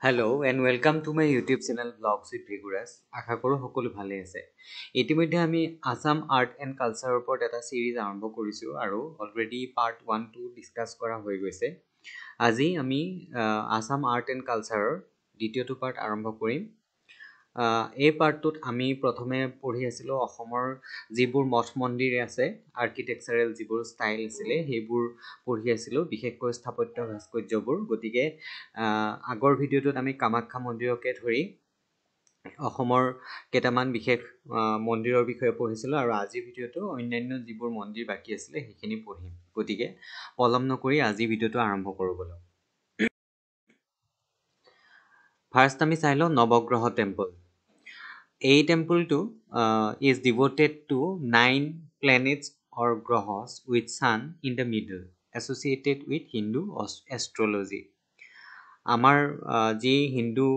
Hello and welcome to my YouTube channel Vlogs with Vigorous. আশা কৰো সকলো ভালে আছে। ইতিমধ্যে আমি আসাম আৰ্ট এণ্ড কালচাৰৰ ওপৰত এটা সিৰিজ আৰম্ভ কৰিছো আৰু অলৰেডি পাৰ্ট 1 2 ডিসকাস কৰা হৈ গৈছে। আজি আমি আসাম আৰ্ট এণ্ড কালচাৰৰ দ্বিতীয়টো পাৰ্ট আৰম্ভ কৰিম। এই পাৰ্টটোত আমি প্ৰথমে পঢ়ি আছিলোঁ অসমৰ যিবোৰ মঠ মন্দিৰ আছে আৰ্কিটেকচাৰেল যিবোৰ ষ্টাইল আছিলে সেইবোৰ পঢ়ি আছিলোঁ বিশেষকৈ স্থাপত্য ভাস্কৰ্যবোৰ। গতিকে আগৰ ভিডিঅ'টোত আমি কামাখ্যা মন্দিৰকে ধৰি অসমৰ কেইটামান বিশেষ মন্দিৰৰ বিষয়ে পঢ়িছিলোঁ আৰু আজিৰ ভিডিঅ'টো অন্যান্য যিবোৰ মন্দিৰ বাকী আছিলে সেইখিনি পঢ়িম। গতিকে পলম নকৰি আজি ভিডিঅ'টো আৰম্ভ কৰোঁ বলক। ফাৰ্ষ্ট আমি চাই লওঁ নৱগ্ৰহ temple. A temple is devoted to 9 planets or grahas with sun in the middle, associated with Hindu astrology. Amar ji Hindu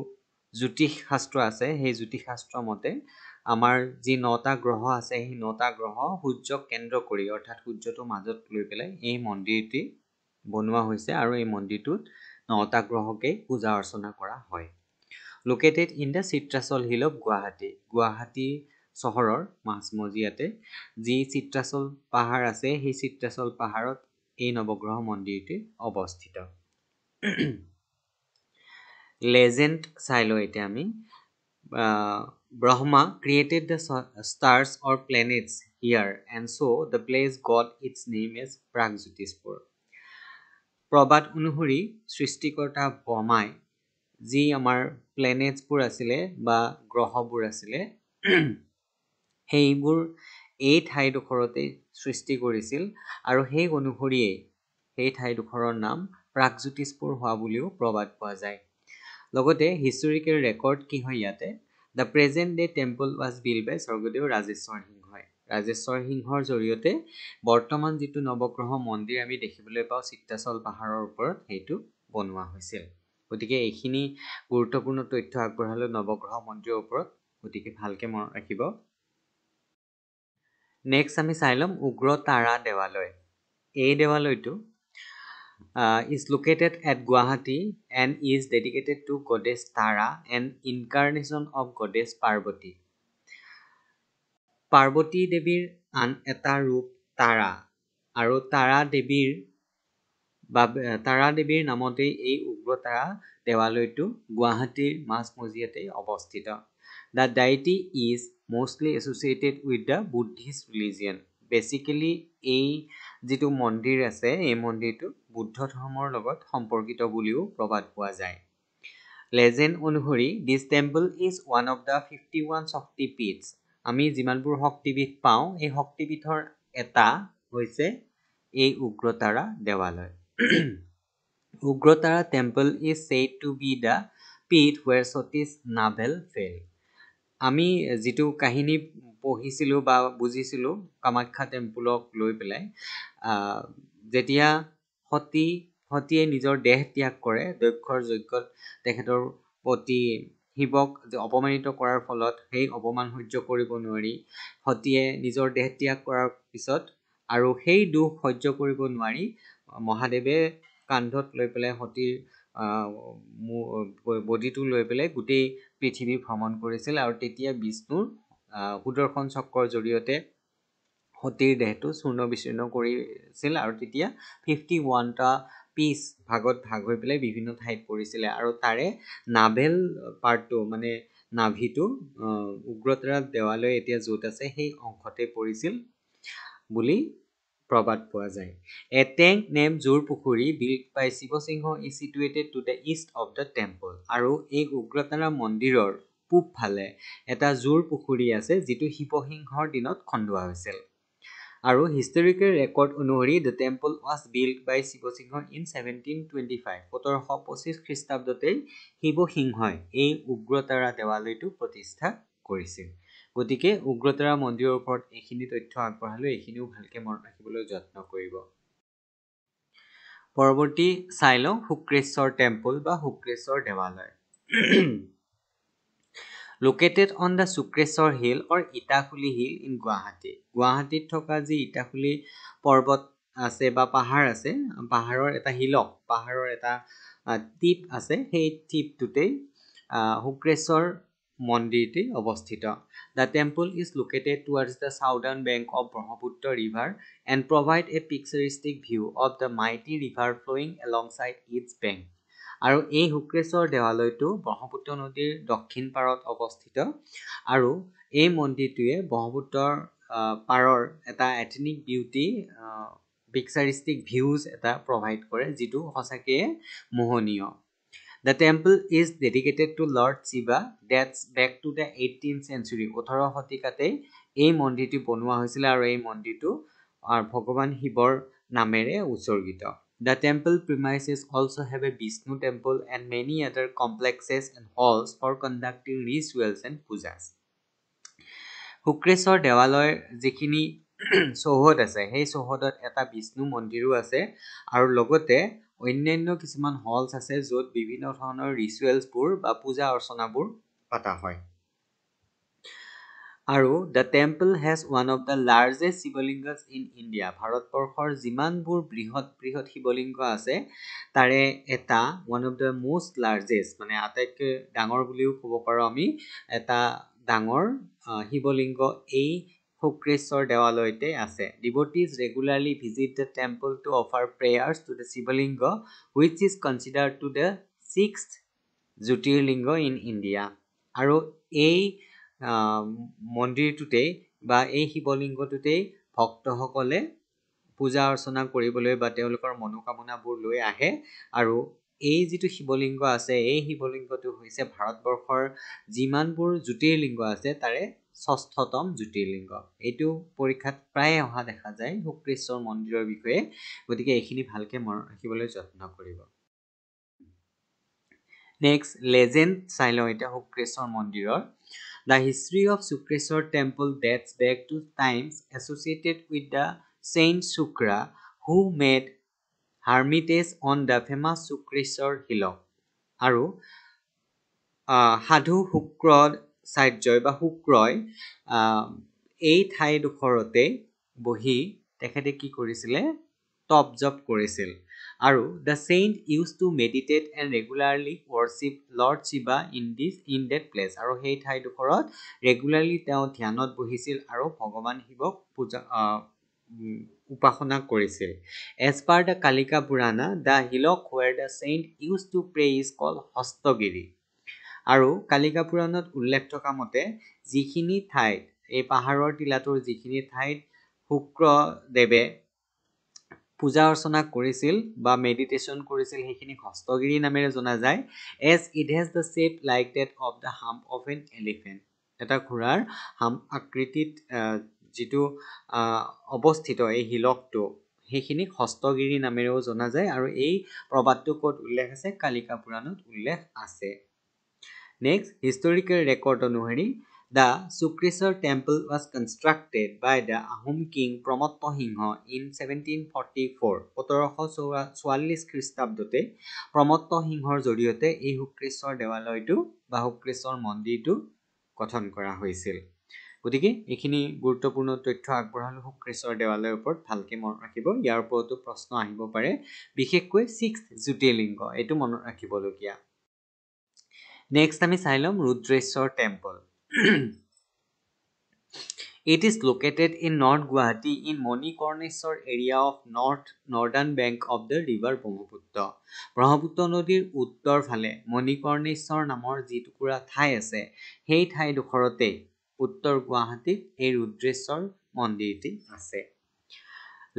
জ্যোতিষ শাস্ত্ৰ আছে সেই জ্যোতিষ শাস্ত্ৰ মতে আমাৰ যি 9টা গ্ৰহ আছে সেই 9টা গ্ৰহ সূৰ্যক কেন্দ্ৰ কৰি অৰ্থাৎ সূৰ্যটো মাজত লৈ পেলাই এই মন্দিৰটি বনোৱা হৈছে আৰু এই মন্দিৰটোত 9টা গ্ৰহকে পূজা অৰ্চনা কৰা হয়। Located in the Chitrachal Hill of Guwahati. Guwahati চহৰৰ মাজমজিয়াতে যি চিত্ৰাচল পাহাৰ আছে সেই চিত্ৰাচল পাহাৰত এই নৱগ্ৰহ মন্দিৰটি অৱস্থিত। Legend চাই লওঁ এতিয়া আমি Brahma created the stars or planets here and so the place got its name as Pragjyotispur. প্ৰবাদ অনুসৰি সৃষ্টিকৰ্তা ব্ৰহ্মাই যি আমাৰ প্লেনেটছবোৰ আছিলে বা গ্ৰহবোৰ আছিলে সেইবোৰ এই ঠাইডোখৰতে সৃষ্টি কৰিছিল আৰু সেই অনুসৰিয়ে সেই ঠাইডোখৰৰ নাম প্ৰাগজ্যোতিষপুৰ হোৱা বুলিও প্ৰবাদ পোৱা যায়। লগতে হিষ্টৰিকেল ৰেকৰ্ড কি হয় ইয়াতে the present day temple was build by Swargadeo Rajeswar সিংহই। ৰাজেশ্বৰ সিংহৰ জৰিয়তে বৰ্তমান যিটো নৱগ্ৰহ মন্দিৰ আমি দেখিবলৈ পাওঁ চিত্ৰাচল পাহাৰৰ ওপৰত সেইটো বনোৱা হৈছিল। গতিকে এইখিনি গুৰুত্বপূৰ্ণ তথ্য আগবঢ়ালো নৱগ্ৰহ মন্দিৰৰ ওপৰত, গতিকে ভালকে মনত ৰাখিব। নেক্সট আমি চাই ল'ম উগ্ৰতাৰা দেৱালয়। এই দেৱালয়টো is located at Guwahati and is dedicated to goddess Tara and incarnation of goddess Parvati. Parvati দেৱীৰ আন এটা ৰূপ তাৰা আৰু তাৰা দেৱীৰ নামতেই এই উগ্ৰতাৰা দেৱালয়টো গুৱাহাটীৰ মাজমজিয়াতে অৱস্থিত। The deity is mostly associated with the Buddhist religion. Basically এই যিটো মন্দিৰ আছে এই মন্দিৰটো বুদ্ধ ধৰ্মৰ লগত সম্পৰ্কিত বুলিও প্ৰবাদ পোৱা যায়। Legend অনুসৰি this temple is one of the 51 শক্তি পীঠs. আমি যিমানবোৰ শক্তিপীঠ পাওঁ এই শক্তিপীঠৰ এটা হৈছে এই উগ্ৰতাৰা দেৱালয়। Ugrotara temple is said to be the pit where Sati's navel fell. আমি যিটো কাহিনী পঢ়িছিলোঁ বা বুজিছিলোঁ কামাখ্যা টেম্পলক লৈ পেলাই যেতিয়া সতীয়ে নিজৰ দেহ ত্যাগ কৰে দক্ষৰ যজ্ঞত তেখেতৰ প্ৰতি শিৱক অপমানিত কৰাৰ ফলত সেই অপমান সহ্য কৰিব নোৱাৰি সতীয়ে নিজৰ দেহ ত্যাগ কৰাৰ পিছত আৰু সেই দুখ সহ্য কৰিব নোৱাৰি মহাদেৱে কান্ধত লৈ পেলাই সতীৰ বডিটো লৈ পেলাই গোটেই পৃথিৱী ভ্ৰমণ কৰিছিল আৰু তেতিয়া বিষ্ণুৰ সুদৰ্শন চক্ৰৰ জৰিয়তে সতীৰ দেহটো চূৰ্ণ বিচূৰ্ণ কৰিছিল আৰু তেতিয়া 51টা পিচ ভাগত ভাগ হৈ পেলাই বিভিন্ন ঠাইত পৰিছিলে আৰু তাৰে নাভেল পাৰ্টটো মানে নাভিটো উগ্ৰতাৰা দেৱালয় এতিয়া য'ত আছে সেই অংশতে পৰিছিল বুলি প্ৰবাদ পোৱা যায়। A tank named Jor Pukhuri built by Shiva Singha is situated to the east of the temple. আৰু এই উগ্ৰতাৰা মন্দিৰৰ পূব ফালে এটা জোৰ পুখুৰী আছে যিটো শিৱসিংহৰ দিনত খন্দোৱা হৈছিল। আৰু হিষ্টৰিকেল ৰেকৰ্ড অনুসৰি the temple was built by Shiva Singha in 1725. 1725 খ্ৰীষ্টাব্দতে শিৱসিংহই এই উগ্ৰতাৰা দেৱালয়টো প্ৰতিষ্ঠা কৰিছিল। গতিকে উগ্ৰতাৰা মন্দিৰৰ ওপৰত এইখিনি তথ্য আগবঢ়ালো, এইখিনিও ভালকে মনত ৰাখিবলৈ যত্ন কৰিব। পৰৱৰ্তী চাই লওঁ শুক্ৰেশ্বৰ টেম্পল বা শুক্ৰেশ্বৰ দেৱালয়। Located on the Sukreshwar Hill or Itakuli Hill in Guwahati. গুৱাহাটীত থকা যি ইটাখুলি পৰ্বত আছে বা পাহাৰ আছে পাহাৰৰ এটা হিলক পাহাৰৰ এটা টিপ আছে সেই টিপটোতেই শুক্ৰেশ্বৰ মন্দিৰটি অৱস্থিত The temple is located towards the southern bank of Brahmaputra river and provide a picturesque view of the mighty river flowing alongside its bank আৰু এই শুক্ৰেশ্বৰ দেৱালয়টো ব্ৰহ্মপুত্ৰ নদীৰ দক্ষিণ পাৰত অৱস্থিত আৰু এই মন্দিৰটোৱে ব্ৰহ্মপুত্ৰৰ পাৰৰ এটা এথনিক বিউটি পিকচাৰিষ্টিক ভিউজ এটা প্ৰভাইড কৰে যিটো সঁচাকৈ মোহনীয় The temple is dedicated to Lord Shiva dates back to the 18th century 18 শতিকাতে এই মন্দিৰটো বনোৱা হৈছিল আৰু এই মন্দিৰটো ভগৱান শিৱৰ নামেৰে উৎসৰ্গিত The temple premises also have a Vishnu temple and many other complexes and halls for conducting rituals and pujas Sukreswar দেৱালয়ৰ যিখিনি চৌহদ আছে সেই চৌহদত এটা বিষ্ণু মন্দিৰো আছে আৰু লগতে অন্যান্য কিছুমান হলস আছে য'ত বিভিন্ন ধৰণৰ ৰিচুৱেলছবোৰ বা পূজা অৰ্চনাবোৰ পতা হয় আৰু the temple has one of the largest শিৱলিংগছ in India ভাৰতবৰ্ষৰ যিমানবোৰ বৃহৎ শিৱলিংগ আছে তাৰে এটা one of the most largest মানে আটাইতকৈ ডাঙৰ বুলিও ক'ব পাৰোঁ আমি এটা ডাঙৰ শিৱলিংগ এই শুক্ৰেশ্বৰ দেৱালয়তে আছে devotees regularly visit the temple to offer prayers to the শিৱলিংগ which is considered to the 6th jyotirlinga in India আৰু এই মন্দিৰটোতেই বা এই শিৱলিংগটোতেই ভক্তসকলে পূজা অৰ্চনা কৰিবলৈ বা তেওঁলোকৰ মনোকামনাবোৰ লৈ আহে আৰু এই যিটো শিৱলিংগ আছে এই শিৱলিংগটো হৈছে ভাৰতবৰ্ষৰ যিমানবোৰ জ্যোতিৰ্লিংগ আছে তাৰে 6ৰ্থতম জ্যোতিৰ্লিংগ এইটো পৰীক্ষাত প্ৰায় অহা দেখা যায় শুক্ৰেশ্বৰ মন্দিৰৰ বিষয়ে গতিকে এইখিনি ভালকে মনত ৰাখিবলৈ যত্ন কৰিব নেক্সট লেজেণ্ড চাই লওঁ এতিয়া শুক্ৰেশ্বৰ মন্দিৰৰ The history of Sukreshwar temple dates back to times associated with the Saint Shukra who made hermitage on the famous Sukreshwar hillock. আৰু সাধু শুক্ৰাচাৰ্যই বা শুক্ৰই এই ঠাইডোখৰতে বহি তেখেতে কি কৰিছিলে টপ জপ কৰিছিল আৰু the saint used to meditate and regularly worship Lord Shiva in that place আৰু সেই ঠাইডোখৰত ৰেগুলাৰলি তেওঁ ধ্যানত বহিছিল আৰু ভগৱান শিৱক পূজা উপাসনা কৰিছিল as per the Kalika Purana the hillock where the saint used to pray is called হস্তগিৰি আৰু কালিকা পুৰাণত উল্লেখ থকা মতে যিখিনি ঠাইত এই পাহাৰৰ টিলাটোৰ যিখিনি ঠাইত শুক্ৰদেৱে পূজা অৰ্চনা কৰিছিল বা মেডিটেশ্যন কৰিছিল সেইখিনি হস্তগিৰি নামেৰে জনা যায় as it has the shape like that of the hump of an elephant এটা ঘোঁৰাৰ হাম্প আকৃতিত যিটো অৱস্থিত এই হিলকটো সেইখিনি হস্তগিৰি নামেৰেও জনা যায় আৰু এই প্ৰবাদটো ক'ত উল্লেখ আছে কালিকা পুৰাণত উল্লেখ আছে নেক্সট হিষ্টৰিকেল ৰেকৰ্ড অনুসৰি The Sukreshwar temple was constructed by the Ahom king Pramotto Singha in 1744 1744 খ্ৰীষ্টাব্দতে প্ৰমত্ত সিংহৰ জৰিয়তে এই শুক্ৰেশ্বৰ দেৱালয়টো বা শুক্ৰেশ্বৰ মন্দিৰটো গঠন কৰা হৈছিল গতিকে এইখিনি গুৰুত্বপূৰ্ণ তথ্য আগবঢ়ালো শুক্ৰেশ্বৰ দেৱালয়ৰ ওপৰত ভালকে মনত ৰাখিব ইয়াৰ ওপৰতো প্ৰশ্ন আহিব পাৰে বিশেষকৈ 6th জ্যোতিৰ্লিংগ এইটো মনত ৰাখিবলগীয়া নেক্সট আমি চাই লম Rudreswar temple It is located in North Guwahati in Monikorneshwar area of northern bank of the river Brahmaputra. Brahmaputra নদীৰ উত্তৰ ফালে মনিকৰ্ণেশ্বৰ নামৰ যি টুকুৰা ঠাই আছে সেই ঠাইডোখৰতে উত্তৰ গুৱাহাটীত এই ৰুদ্ৰেশ্বৰ মন্দিৰটি আছে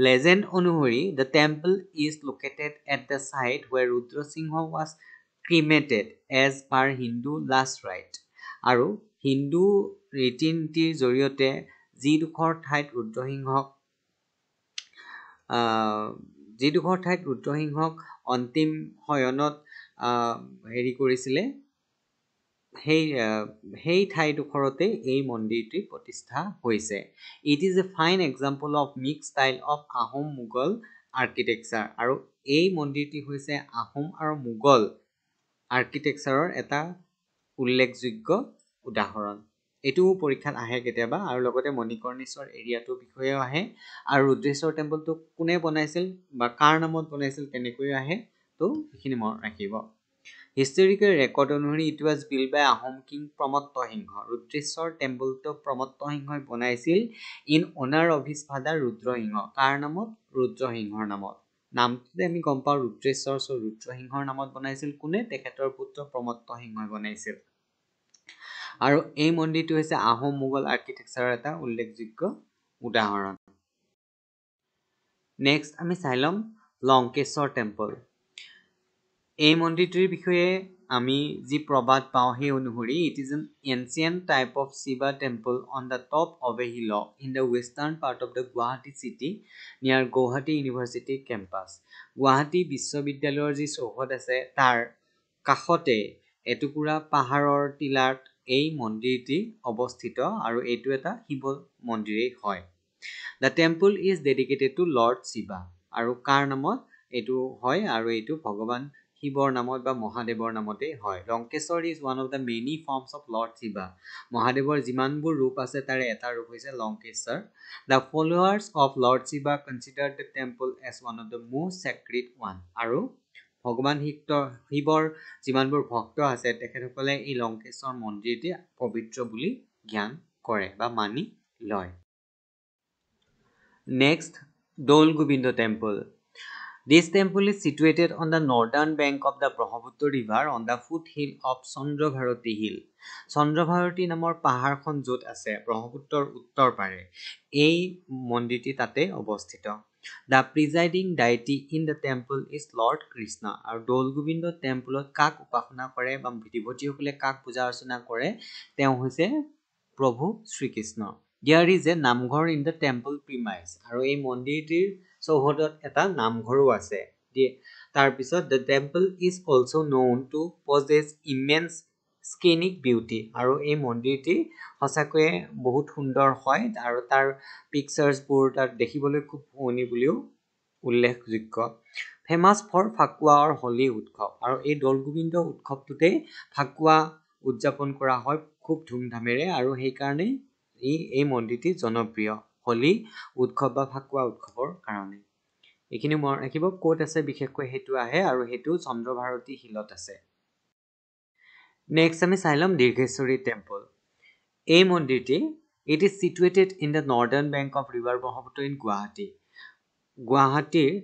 Legend অনুসৰি the temple is located at the site where Rudra Singha was cremated as per Hindu last rite আৰু হিন্দু ৰীতি নীতিৰ জৰিয়তে যিডোখৰ ঠাইত ৰুদ্ৰসিংহক অন্তিম শয়নত হেৰি কৰিছিলে সেই ঠাইডোখৰতে এই মন্দিৰটি প্ৰতিষ্ঠা হৈছে It is a fine example of mixed style of Ahom Mughal architecture আৰু এই মন্দিৰটি হৈছে আহোম আৰু মোগল আৰ্কিটেক্সাৰৰ এটা উল্লেখযোগ্য উদাহৰণ এটো পৰীক্ষাত আহে কেতিয়াবা আৰু লগতে মনিকৰ্ণেশ্বৰ এৰিয়াটো বিষয়ে আহে আৰু ৰুদ্ৰেশ্বৰ টেম্পলটো কোনে বনাইছিল বা কাৰ নামত বনাইছিল তেনেকৈ আহে তো এইখিনি মনত ৰাখিব হিষ্টৰিকেল ৰেকৰ্ড অনুসৰি it was build by Ahom king Pramatta Singha Rudreswar টেম্পলটো প্ৰমত্ত সিংহই বনাইছিল in honour of his father Rudra Singha কাৰ নামত ৰুদ্ৰসিংহৰ নামত নামটোতে আমি গম পাওঁ ৰুদ্ৰেশ্বৰ ৰুদ্ৰসিংহৰ নামত বনাইছিল কোনে তেখেতৰ পুত্ৰ প্ৰমত্ত সিংহই বনাইছিল আৰু এই মন্দিৰটো হৈছে আহোম মোগল আৰ্কিটেক্সাৰৰ এটা উল্লেখযোগ্য উদাহৰণ নেক্সট আমি চাই ল'ম লংকেশ্বৰ টেম্পল এই মন্দিৰটোৰ বিষয়ে আমি যি প্ৰবাদ পাওঁ সেই অনুসৰি it is an ancient type of Shiva temple on the top of a hillock in the western part of the Guwahati city near Guwahati university campus Guwahati বিশ্ববিদ্যালয়ৰ যি চৌহদ আছে তাৰ কাষতে এটুকুৰা পাহাৰৰ টিলাত এই মন্দিৰটি অৱস্থিত আৰু এইটো এটা শিৱ মন্দিৰেই হয় the temple is dedicated to lord Shiva আৰু কাৰ নামত এইটো হয় আৰু এইটো ভগৱান শিৱৰ নামত বা মহাদেৱৰ নামতেই হয় Lankeshwar is one of the many forms of lord Shiva মহাদেৱৰ যিমানবোৰ ৰূপ আছে তাৰে এটা ৰূপ হৈছে Lankeshwar the followers of lord Shiva consider the temple as one of the most sacred one আৰু ভগৱান শিৱৰ যিমানবোৰ ভক্ত আছে তেখেতসকলে এই লংকেশ্বৰ মন্দিৰটি পবিত্ৰ বুলি জ্ঞান কৰে বা মানি লয় next Dol Gobinda temple This temple is situated on the northern bank of the Brahmaputra river on the foothill of Chandrabharati Hill. Chandrabharati নামৰ পাহাৰখন য'ত আছে ব্ৰহ্মপুত্ৰৰ উত্তৰ পাৰে এই মন্দিৰটি তাতে অৱস্থিত The presiding deity in the temple is Lord Krishna আৰু দৌল গোবিন্দ টেম্পলত কাক উপাসনা কৰে বা দেৱতীসকলে কাক পূজা অৰ্চনা কৰে তেওঁ হৈছে প্ৰভু Shrikrishna There is a namghar in the temple premise আৰু এই মন্দিৰটিৰ চৌহদত এটা নামঘৰো আছে তাৰপিছত the temple is also known to possess immense scenic beauty আৰু এই মন্দিৰটি সঁচাকৈয়ে বহুত সুন্দৰ হয় আৰু তাৰ পিকচাৰ্ছবোৰ তাত দেখিবলৈ খুব শুৱনি বুলিও উল্লেখযোগ্য ফেমাছ ফৰ ফাকুৱা আৰু হোলী উৎসৱ আৰু এই দৌল গোবিন্দ উৎসৱটোতে ফাকুৱা উদযাপন কৰা হয় খুব ধুমধামেৰে আৰু সেইকাৰণে এই মন্দিৰটি জনপ্ৰিয় হোলী উৎসৱ বা ফাকুৱা উৎসৱৰ কাৰণে এইখিনি মনত ৰাখিব ক'ত আছে বিশেষকৈ সেইটো আহে আৰু সেইটো চন্দ্ৰভাৰতী হিলত আছে নেক্সট আমি চাই ল'ম দীৰ্ঘেশ্বৰী টেম্পল এই মন্দিৰটি it is situated in the northern bank of river Brahmaputra in গুৱাহাটীৰ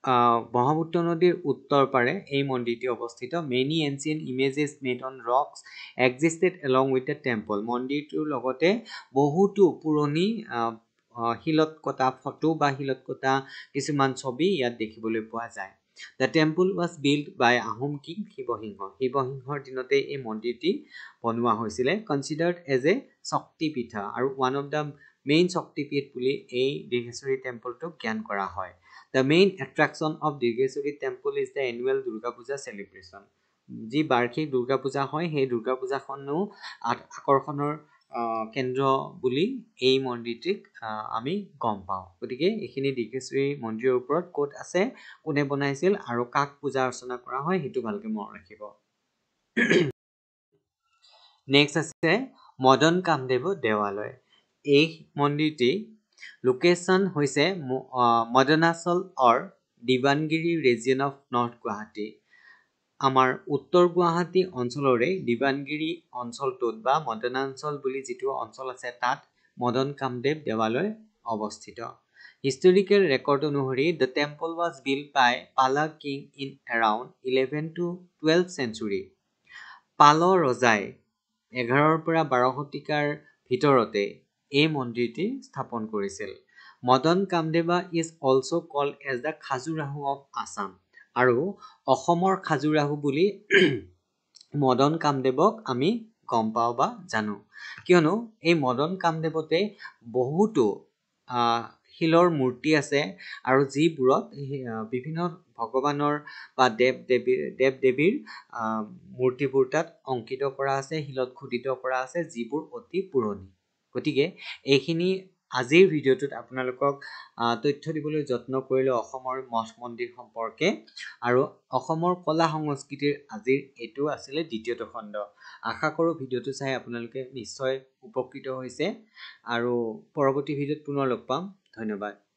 ব্ৰহ্মপুত্ৰ নদীৰ উত্তৰ পাৰে এই মন্দিৰটি অৱস্থিত many ancient images made on rocks existed along with the temple মন্দিৰটোৰ লগতে বহুতো পুৰণি শিলত কটা ফটো বা শিলত কটা কিছুমান ছবি ইয়াত দেখিবলৈ পোৱা যায় the temple was build by Ahom king শিৱসিংহৰ দিনতে এই মন্দিৰটি বনোৱা হৈছিলে কনচিডাৰ্ড এজ এ শক্তিপীঠ আৰু ওৱান অফ দ্য মেইন শক্তিপীঠ বুলি এই দীৰ্ঘেশ্বৰী টেম্পলটোক জ্ঞান কৰা হয় The main attraction of Dirgheshwari temple is the annual Durga Puja celebration. যি বাৰ্ষিক দুৰ্গা পূজা হয় সেই দুৰ্গা পূজাখনো আকৰ্ষণৰ কেন্দ্ৰ বুলি এই মন্দিৰটিক আমি গম পাওঁ গতিকে এইখিনি দীৰ্ঘেশ্বৰী মন্দিৰৰ ওপৰত ক'ত আছে কোনে বনাইছিল আৰু কাক পূজা অৰ্চনা কৰা হয় সেইটো ভালকৈ মনত ৰাখিব নেক্সট আছে মদন কামদেৱ দেৱালয় এই মন্দিৰটি লোকেশ্যন হৈছে মদনাচল অৰ দিৱানগিৰি ৰিজিয়ন অফ নৰ্থ গুৱাহাটী আমাৰ উত্তৰ গুৱাহাটী অঞ্চলৰে দিৱানগিৰি অঞ্চলটোত বা মদনাঞ্চল বুলি যিটো অঞ্চল আছে তাত মদন কামদেৱ দেৱালয় অৱস্থিত হিষ্টৰিকেল ৰেকৰ্ড অনুসৰি the temple was build by Pala king in around 11 to 12 century Pala ৰজাই 11 পৰা 12 শতিকাৰ ভিতৰতে এই মন্দিৰটি স্থাপন কৰিছিল Madan Kamdeva is also' called as the Khajuraho of Assam আৰু অসমৰ খাজুৰাহো বুলি মদন কামদেৱক আমি গম পাওঁ বা জানো কিয়নো এই মদন কামদেৱতে বহুতো শিলৰ মূৰ্তি আছে আৰু যিবোৰত বিভিন্ন ভগৱানৰ বা দেৱ দেৱীৰ মূৰ্তিবোৰ তাত অংকিত কৰা আছে শিলত খোদিত কৰা আছে যিবোৰ অতি পুৰণি গতিকে এইখিনি আজিৰ ভিডিঅ'টোত আপোনালোকক তথ্য দিবলৈ যত্ন কৰিলোঁ অসমৰ মঠ মন্দিৰ সম্পৰ্কে আৰু অসমৰ কলা সংস্কৃতিৰ আজিৰ এইটো আছিলে দ্বিতীয়টো খণ্ড আশা কৰোঁ ভিডিঅ'টো চাই আপোনালোকে নিশ্চয় উপকৃত হৈছে আৰু পৰৱৰ্তী ভিডিঅ'ত পুনৰ লগ পাম ধন্যবাদ